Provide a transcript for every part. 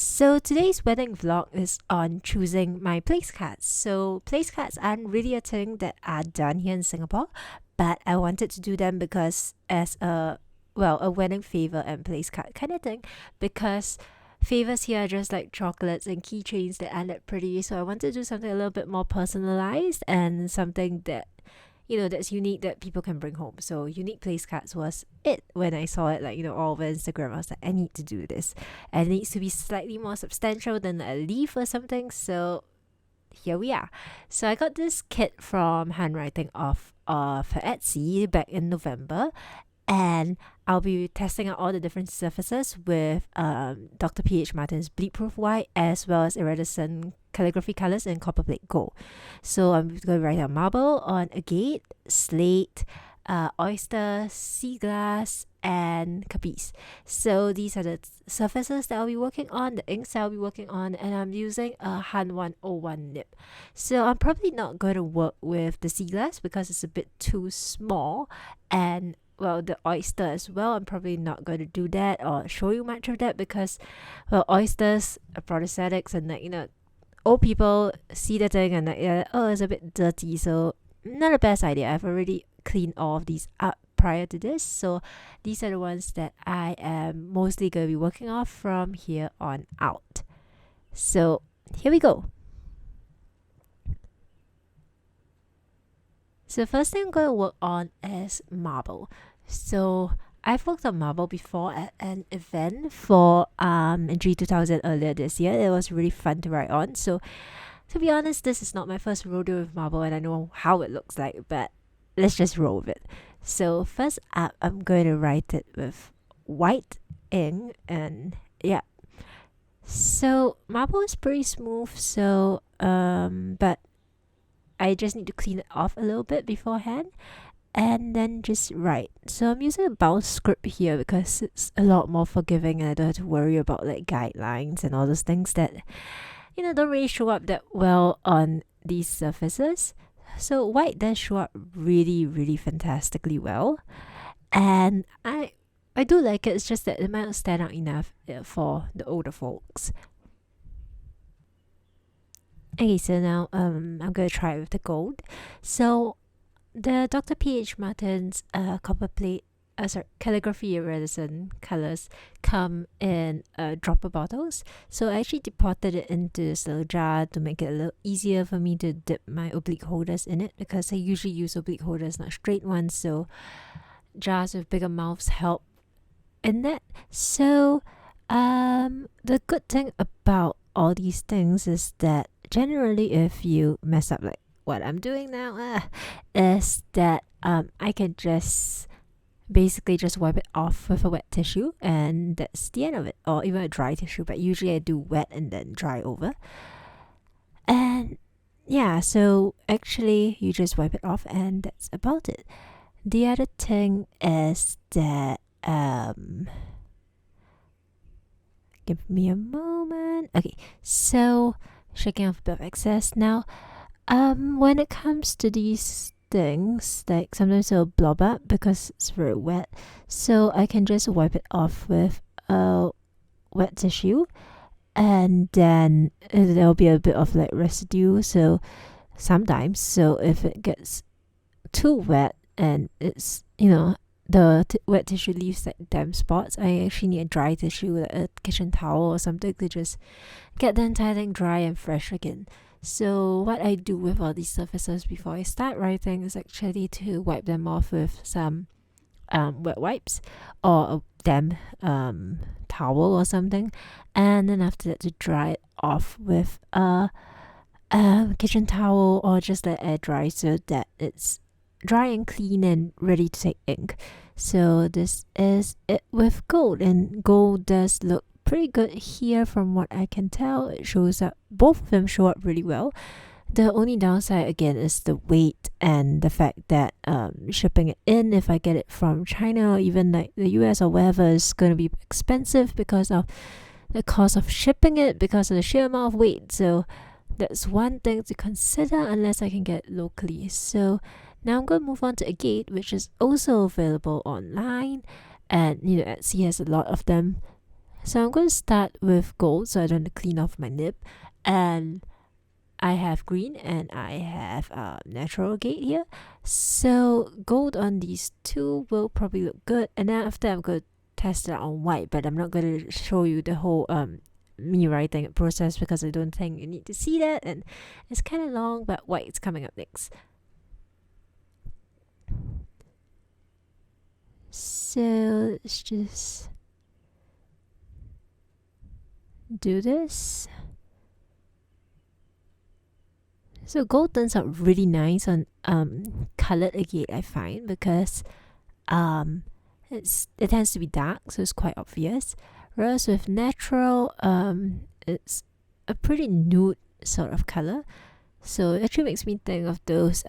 So today's wedding vlog is on choosing my place cards. So place cards aren't really a thing that are done here in Singapore, but I wanted to do them because as a wedding favor and place card kind of thing, because favors here are just like chocolates and keychains that aren't that pretty. So I wanted to do something a little bit more personalized and something that that's unique that people can bring home. So unique place cards was it when I saw it, all over Instagram. I was like, I need to do this. And it needs to be slightly more substantial than a leaf or something. So here we are. So I got this kit from Handwriting Off of Etsy back in November. And I'll be testing out all the different surfaces with Dr. P.H. Martin's Bleed Proof White as well as Iridescent calligraphy colors in copper plate gold. So I'm going to write on marble, on agate, slate, oyster, sea glass, and capiz. So these are the surfaces that I'll be working on, the inks that I'll be working on, and I'm using a Han 101 nib. So I'm probably not going to work with the sea glass because it's a bit too small, and the oyster as well. I'm probably not going to do that or show you much of that because, oysters are prosthetics and old people see the thing and it's a bit dirty. So not the best idea. I've already cleaned all of these up prior to this. So these are the ones that I am mostly going to be working off from here on out. So here we go. So the first thing I'm going to work on is marble. So I've worked on marble before at an event for in G2000 earlier this year. It was really fun to write on. So to be honest, this is not my first rodeo with marble and I know how it looks like, but let's just roll with it. So first up, I'm going to write it with white ink and yeah. So marble is pretty smooth, so but I just need to clean it off a little bit beforehand and then just write. So I'm using a bound script here because it's a lot more forgiving and I don't have to worry about like guidelines and all those things that don't really show up that well on these surfaces. So white does show up really, really fantastically well, and I do like it. It's just that it might not stand out enough for the older folks. Okay, so now I'm going to try it with the gold. So the Dr. P.H. Martin's copper plate, calligraphy iridescent colors come in dropper bottles. So I actually deposited it into this little jar to make it a little easier for me to dip my oblique holders in it because I usually use oblique holders, not straight ones. So jars with bigger mouths help in that. So the good thing about all these things is that generally if you mess up like what I'm doing now is that I can just basically just wipe it off with a wet tissue and that's the end of it, or even a dry tissue, but usually I do wet and then dry over. And yeah, so actually you just wipe it off and that's about it. The other thing is that give me a moment. Okay, so shaking off a bit of excess now. When it comes to these things, like sometimes it'll blob up because it's very wet, so I can just wipe it off with a wet tissue and then there'll be a bit of like residue. So sometimes, so if it gets too wet and it's the wet tissue leaves like damp spots, I actually need a dry tissue, like a kitchen towel or something, to just get the entire thing dry and fresh again. So what I do with all these surfaces before I start writing is actually to wipe them off with some wet wipes or a damp towel or something, and then after that to dry it off with a kitchen towel or just let air dry so that it's dry and clean and ready to take ink. So this is it with gold, and gold does look pretty good here from what I can tell. It shows up, both of them show up really well. The only downside again is the weight and the fact that shipping it in, if I get it from China or even like the US or wherever, is going to be expensive because of the cost of shipping it, because of the sheer amount of weight. So that's one thing to consider unless I can get it locally. So now I'm going to move on to agate, which is also available online, and Etsy has a lot of them. So I'm going to start with gold so I don't have to clean off my nib. And I have green and I have natural gate here. So gold on these two will probably look good. And then after I'm going to test it on white, but I'm not going to show you the whole me writing it process because I don't think you need to see that, and it's kind of long, but white's coming up next. So let's just do this. So gold turns out really nice on colored agate, I find, because it tends to be dark, so it's quite obvious. Whereas with natural, it's a pretty nude sort of color. So it actually makes me think of those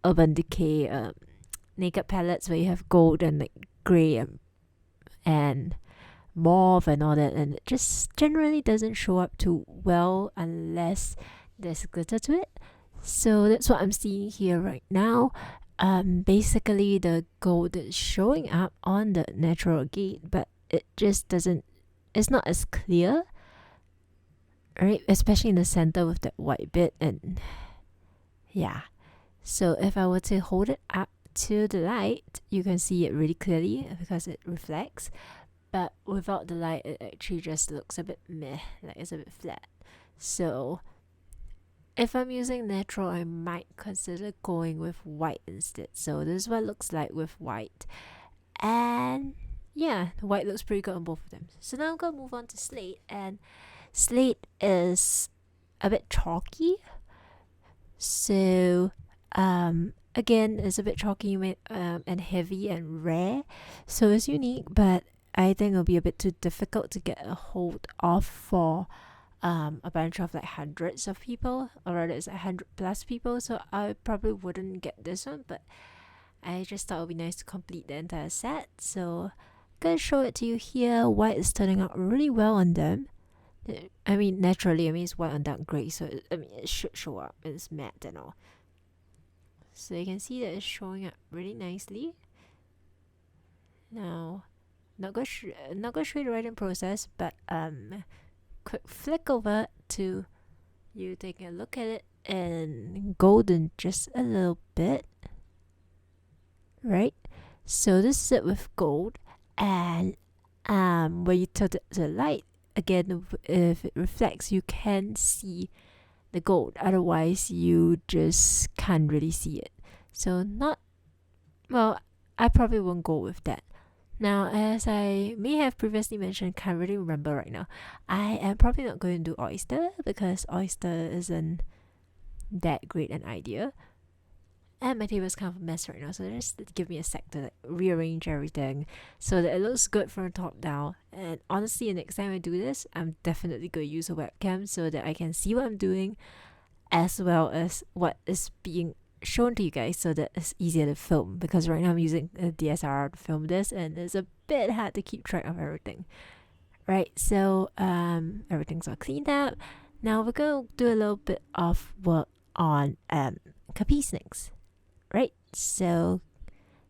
Urban Decay naked palettes where you have gold and like grey and mauve and all that, and it just generally doesn't show up too well unless there's glitter to it. So that's what I'm seeing here right now. Basically the gold is showing up on the natural agate, but it just doesn't, it's not as clear, right? Especially in the center with that white bit. And yeah, so if I were to hold it up to the light, you can see it really clearly because it reflects, but without the light it actually just looks a bit meh, like it's a bit flat. So if I'm using natural, I might consider going with white instead. So this is what it looks like with white. And yeah, the white looks pretty good on both of them. So now I'm going to move on to slate. And slate is a bit chalky. So again, it's a bit chalky and heavy and rare. So it's unique, but I think it'll be a bit too difficult to get a hold of for a bunch of like hundreds of people, or rather it's 100+ people, so I probably wouldn't get this one, but I just thought it would be nice to complete the entire set. So I'm gonna show it to you here. White is turning out really well on them. I mean, naturally, it's white on dark grey, so it should show up. It's matte and all. So you can see that it's showing up really nicely. Now, not gonna show you the writing process, but quick flick over to you taking a look at it, and golden just a little bit, right? So this is it with gold, and when you tilt it to the light, again, if it reflects, you can see the gold, otherwise you just can't really see it. So I probably won't go with that. Now, as I may have previously mentioned, can't really remember right now, I am probably not going to do oyster because oyster isn't that great an idea. And my table is kind of a mess right now, so just give me a sec to rearrange everything so that it looks good from the top down. And honestly, the next time I do this, I'm definitely going to use a webcam so that I can see what I'm doing as well as what is being shown to you guys, so that it's easier to film, because right now I'm using a DSLR to film this and it's a bit hard to keep track of everything, right? So everything's all cleaned up. Now we're gonna do a little bit of work on capiz next, right? So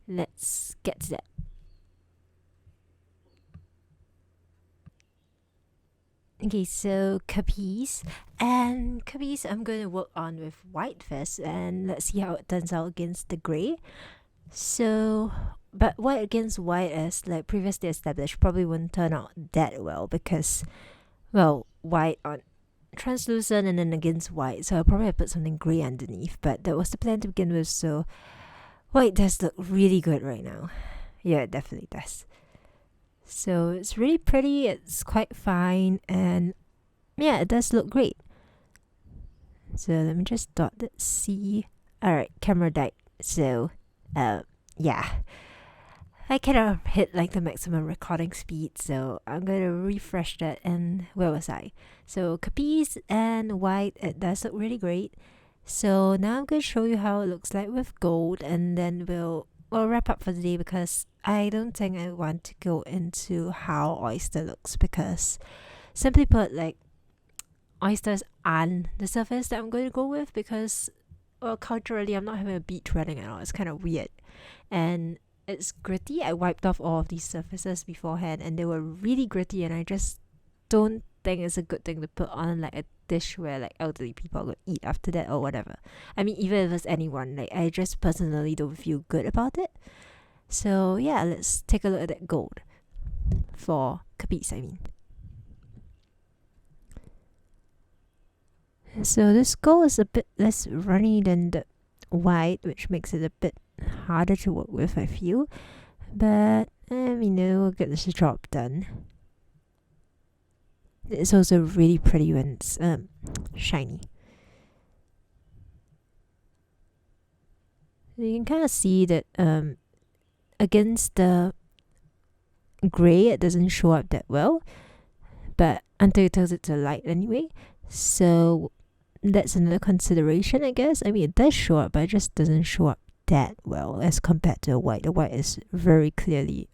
let's get to that. Okay, so capiz I'm going to work on with white first, and let's see how it turns out against the grey. So, but white against white, as like previously established, probably wouldn't turn out that well because, well, white on translucent and then against white, so I'll probably put something grey underneath, but that was the plan to begin with, so white does look really good right now. Yeah, it definitely does. So it's really pretty, it's quite fine, and yeah, it does look great. So let me just dot that C. Alright, camera died. So yeah, I kind of hit like the maximum recording speed, so I'm gonna refresh that. And where was I? So capiz and white, it does look really great. So now I'm gonna show you how it looks like with gold, and then we'll wrap up for the day, because I don't think I want to go into how oyster looks, because simply put, like, oysters aren't the surface that I'm going to go with, because, well, culturally I'm not having a beach wedding at all. It's kind of weird, and it's gritty. I wiped off all of these surfaces beforehand and they were really gritty, and I just don't think it's a good thing to put on like a dish where like elderly people will eat after that or whatever. I mean, even if it's anyone, like I just personally don't feel good about it. So yeah, let's take a look at that gold for Capiz, I mean. So this gold is a bit less runny than the white, which makes it a bit harder to work with, I feel. But I mean, it will get this job done. It's also really pretty when it's shiny. You can kind of see that against the grey, it doesn't show up that well, but until you turns it to light anyway. So that's another consideration, I guess. I mean, it does show up, but it just doesn't show up that well as compared to the white. The white is very clearly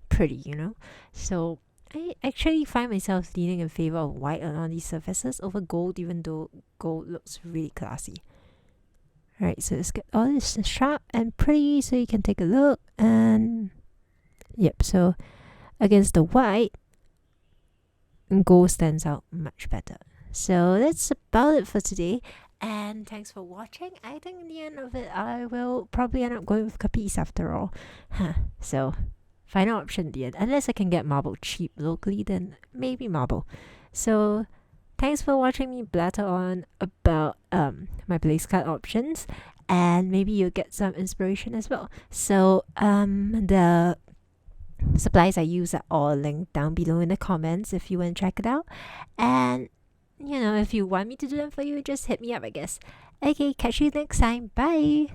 pretty, you know. So I actually find myself leaning in favor of white on all these surfaces over gold, even though gold looks really classy. Alright, so let's get all this sharp and pretty so you can take a look. And yep, so against the white, gold stands out much better. So that's about it for today, and thanks for watching. I think in the end of it, I will probably end up going with Capiz after all. So final option at the end, unless I can get marble cheap locally, then maybe marble. So thanks for watching me blatter on about my place card options, and maybe you'll get some inspiration as well. So the supplies I use are all linked down below in the comments if you want to check it out. And you know, if you want me to do them for you, just hit me up, I guess. Okay, catch you next time. Bye.